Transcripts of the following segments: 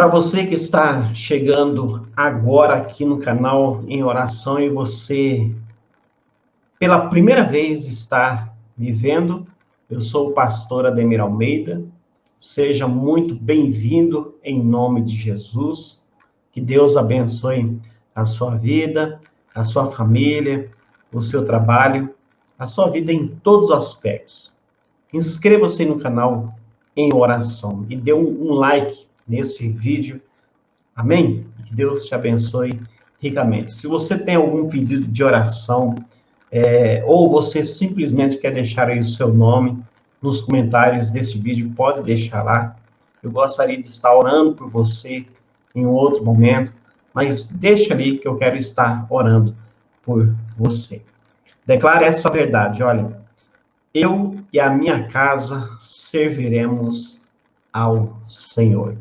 Para você que está chegando agora aqui no canal em oração e você pela primeira vez está me vendo, eu sou o pastor Ademir Almeida. Seja muito bem-vindo em nome de Jesus. Que Deus abençoe a sua vida, a sua família, o seu trabalho, a sua vida em todos os aspectos. Inscreva-se no canal em oração e dê um like nesse vídeo. Amém? Que Deus te abençoe ricamente. Se você tem algum pedido de oração, ou você simplesmente quer deixar aí o seu nome nos comentários desse vídeo, pode deixar lá. Eu gostaria de estar orando por você em um outro momento, mas deixa ali que eu quero estar orando por você. Declare essa verdade, olha, eu e a minha casa serviremos ao Senhor.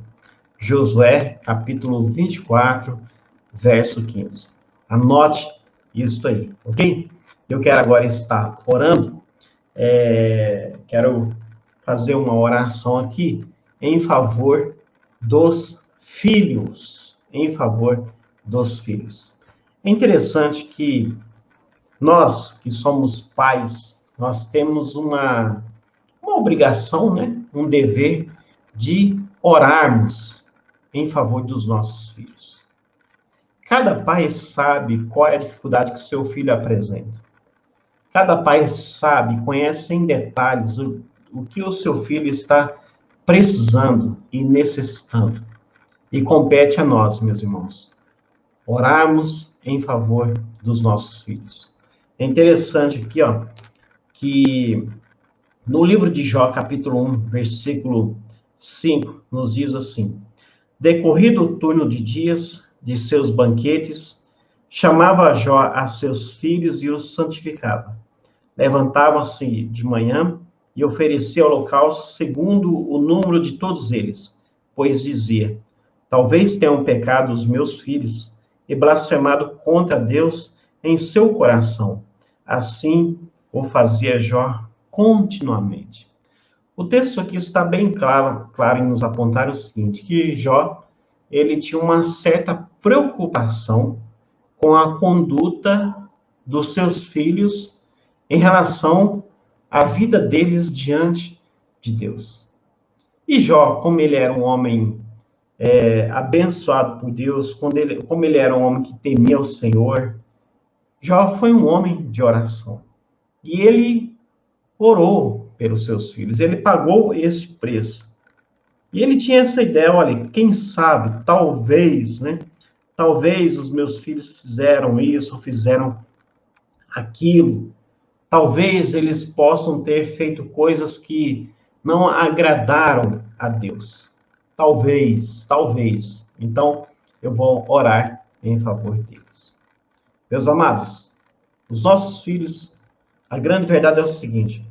Josué, capítulo 24, verso 15. Anote isso aí, ok? Eu quero agora estar orando, quero fazer uma oração aqui em favor dos filhos, É interessante que nós, que somos pais, nós temos uma obrigação, né? Um dever de orarmos em favor dos nossos filhos. Cada pai sabe qual é a dificuldade que o seu filho apresenta. Cada pai sabe, conhece em detalhes o que o seu filho está precisando e necessitando. E compete a nós, meus irmãos, orarmos em favor dos nossos filhos. É interessante aqui, que no livro de Jó, capítulo 1, versículo 5, nos diz assim: decorrido o turno de dias de seus banquetes, chamava Jó a seus filhos e os santificava. Levantavam-se de manhã e oferecia holocausto segundo o número de todos eles, pois dizia: talvez tenham pecado os meus filhos e blasfemado contra Deus em seu coração. Assim o fazia Jó continuamente. O texto aqui está bem claro em nos apontar o seguinte, que Jó, ele tinha uma certa preocupação com a conduta dos seus filhos em relação à vida deles diante de Deus. E Jó, como ele era um homem abençoado por Deus, como ele era um homem que temia o Senhor, Jó foi um homem de oração. E ele orou pelos seus filhos, ele pagou esse preço. E ele tinha essa ideia, olha, quem sabe, talvez, né? Talvez os meus filhos fizeram isso, ou fizeram aquilo. Talvez eles possam ter feito coisas que não agradaram a Deus. Talvez. Então, eu vou orar em favor deles. Meus amados, os nossos filhos, a grande verdade é o seguinte: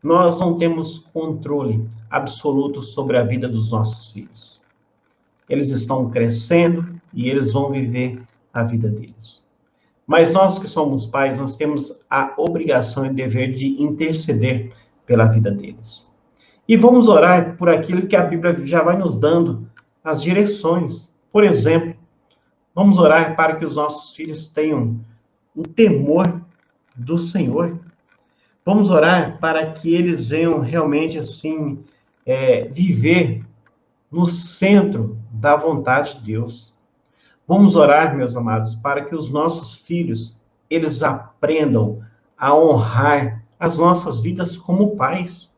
nós não temos controle absoluto sobre a vida dos nossos filhos. Eles estão crescendo e eles vão viver a vida deles. Mas nós que somos pais, nós temos a obrigação e dever de interceder pela vida deles. E vamos orar por aquilo que a Bíblia já vai nos dando as direções. Por exemplo, vamos orar para que os nossos filhos tenham o temor do Senhor. Vamos orar para que eles venham realmente assim viver no centro da vontade de Deus. Vamos orar, meus amados, para que os nossos filhos, eles aprendam a honrar as nossas vidas como pais.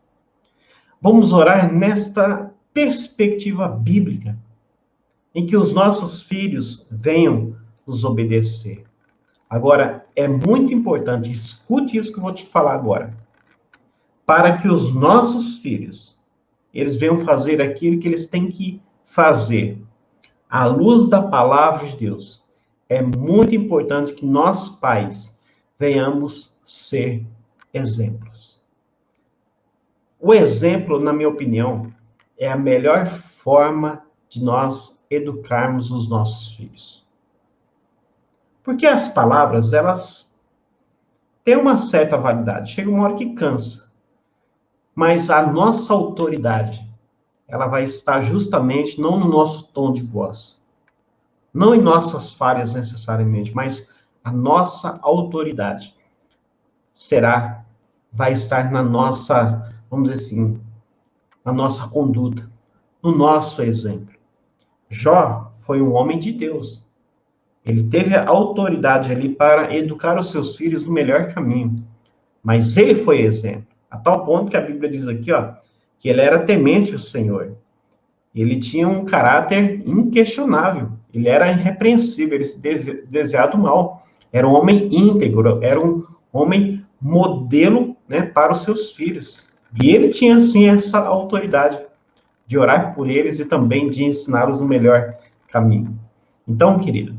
Vamos orar nesta perspectiva bíblica, em que os nossos filhos venham nos obedecer. Agora, é muito importante, escute isso que eu vou te falar agora, para que os nossos filhos, eles venham fazer aquilo que eles têm que fazer, à luz da palavra de Deus. É muito importante que nós, pais, venhamos ser exemplos. O exemplo, na minha opinião, é a melhor forma de nós educarmos os nossos filhos. Porque as palavras, elas têm uma certa validade. Chega uma hora que cansa. Mas a nossa autoridade, ela vai estar justamente não no nosso tom de voz, não em nossas falhas necessariamente, mas a nossa autoridade vai estar na nossa, vamos dizer assim, na nossa conduta, no nosso exemplo. Jó foi um homem de Deus. Ele teve a autoridade ali para educar os seus filhos no melhor caminho. Mas ele foi exemplo. A tal ponto que a Bíblia diz aqui, ó, que ele era temente ao Senhor. Ele tinha um caráter inquestionável. Ele era irrepreensível, ele se desviava do mal. Era um homem íntegro, era um homem modelo, né, para os seus filhos. E ele tinha, sim, essa autoridade de orar por eles e também de ensiná-los no melhor caminho. Então, querido,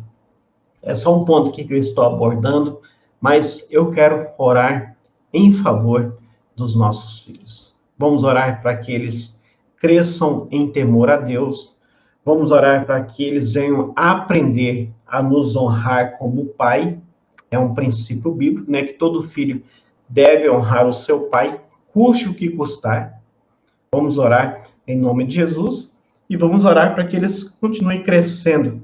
é só um ponto aqui que eu estou abordando, mas eu quero orar em favor dos nossos filhos. Vamos orar para que eles cresçam em temor a Deus. Vamos orar para que eles venham aprender a nos honrar como pai. É um princípio bíblico, né? Que todo filho deve honrar o seu pai, custe o que custar. Vamos orar em nome de Jesus e vamos orar para que eles continuem crescendo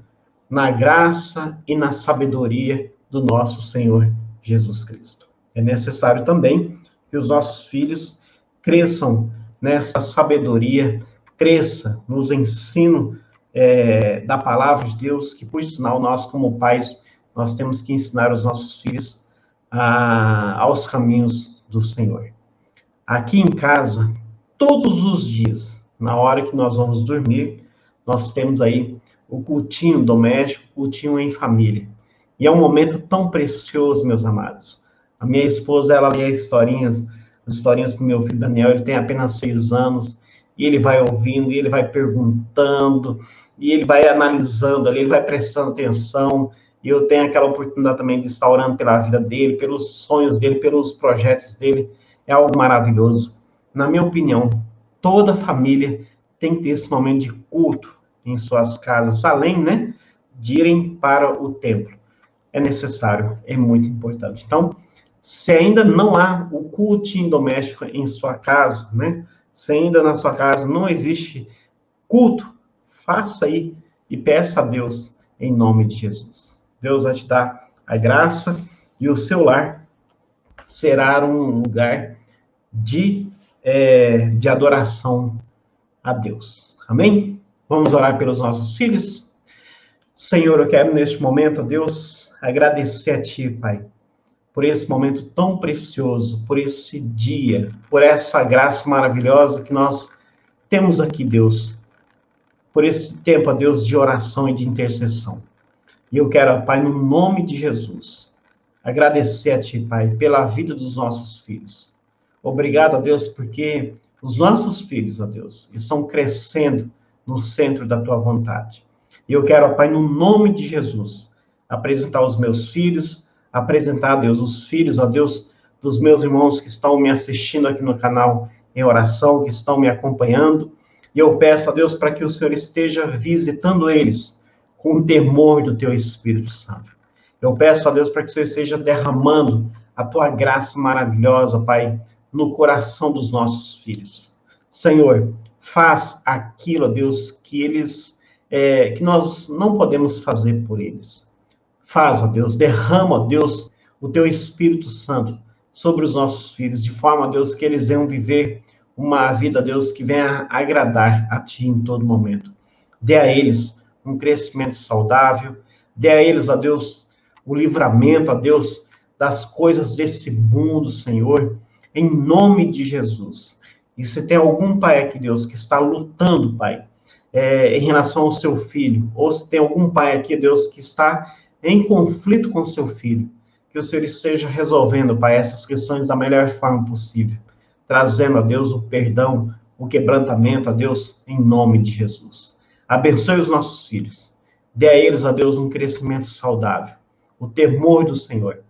na graça e na sabedoria do nosso Senhor Jesus Cristo. É necessário também que os nossos filhos cresçam nessa sabedoria, cresça nos ensinos da palavra de Deus, que, por sinal, nós, como pais, nós temos que ensinar os nossos filhos aos caminhos do Senhor. Aqui em casa, todos os dias, na hora que nós vamos dormir, nós temos aí o cultinho doméstico, o cultinho em família. E é um momento tão precioso, meus amados. A minha esposa, ela lê as historinhas para o meu filho Daniel, ele tem apenas 6 anos, e ele vai ouvindo, e ele vai perguntando, e ele vai analisando ali, ele vai prestando atenção, e eu tenho aquela oportunidade também de estar orando pela vida dele, pelos sonhos dele, pelos projetos dele. É algo maravilhoso. Na minha opinião, toda família tem que ter esse momento de culto em suas casas, além, né, de irem para o templo. É necessário, é muito importante. Então, se ainda não há o cultinho doméstico em sua casa, né, se ainda na sua casa não existe culto, faça aí e peça a Deus em nome de Jesus. Deus vai te dar a graça e o seu lar será um lugar de adoração a Deus. Amém? Vamos orar pelos nossos filhos? Senhor, eu quero neste momento, Deus, agradecer a Ti, Pai, por esse momento tão precioso, por esse dia, por essa graça maravilhosa que nós temos aqui, Deus, por esse tempo, Deus, de oração e de intercessão. E eu quero, Pai, no nome de Jesus, agradecer a Ti, Pai, pela vida dos nossos filhos. Obrigado, a Deus, porque os nossos filhos, ó Deus, estão crescendo no centro da Tua vontade. E eu quero, ó Pai, no nome de Jesus, apresentar os meus filhos, apresentar, Deus, os filhos, ó Deus, dos meus irmãos que estão me assistindo aqui no canal em oração, que estão me acompanhando. E eu peço, ó Deus, para que o Senhor esteja visitando eles com o temor do Teu Espírito Santo. Eu peço, ó Deus, para que o Senhor esteja derramando a Tua graça maravilhosa, Pai, no coração dos nossos filhos. Senhor, faz aquilo, ó Deus, que nós não podemos fazer por eles. Faz, ó Deus, derrama, ó Deus, o Teu Espírito Santo sobre os nossos filhos, de forma, ó Deus, que eles venham viver uma vida, ó Deus, que venha agradar a Ti em todo momento. Dê a eles um crescimento saudável, dê a eles, ó Deus, o livramento, ó Deus, das coisas desse mundo, Senhor, em nome de Jesus. E se tem algum pai aqui, Deus, que está lutando, Pai, em relação ao seu filho, ou se tem algum pai aqui, Deus, que está em conflito com seu filho, que o Senhor esteja resolvendo, Pai, essas questões da melhor forma possível, trazendo a Deus o perdão, o quebrantamento, a Deus, em nome de Jesus. Abençoe os nossos filhos. Dê a eles, a Deus, um crescimento saudável, o temor do Senhor.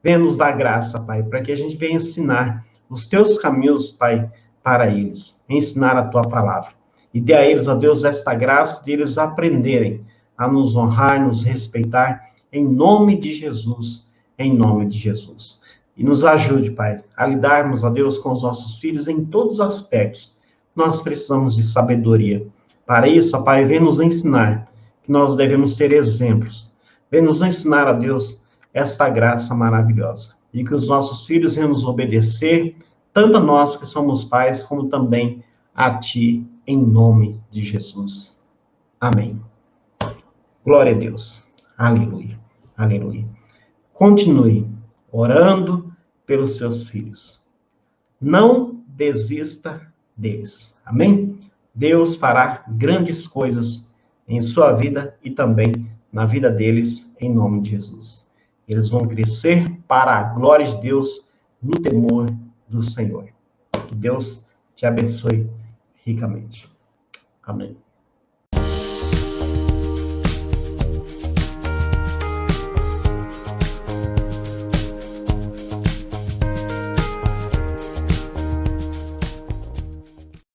Venha nos dar graça, Pai, para que a gente venha ensinar os Teus caminhos, Pai, para eles. Ensinar a Tua palavra. E dê a eles, ó Deus, esta graça de eles aprenderem a nos honrar, nos respeitar, em nome de Jesus, em nome de Jesus. E nos ajude, Pai, a lidarmos, ó Deus, com os nossos filhos em todos os aspectos, nós precisamos de sabedoria. Para isso, ó Pai, vem nos ensinar que nós devemos ser exemplos. Vem nos ensinar, ó Deus, esta graça maravilhosa. E que os nossos filhos venham nos obedecer, tanto a nós que somos pais, como também a Ti, em nome de Jesus. Amém. Glória a Deus. Aleluia. Aleluia. Continue orando pelos seus filhos. Não desista deles. Amém? Deus fará grandes coisas em sua vida e também na vida deles, em nome de Jesus. Eles vão crescer para a glória de Deus no temor do Senhor. Que Deus te abençoe ricamente. Amém.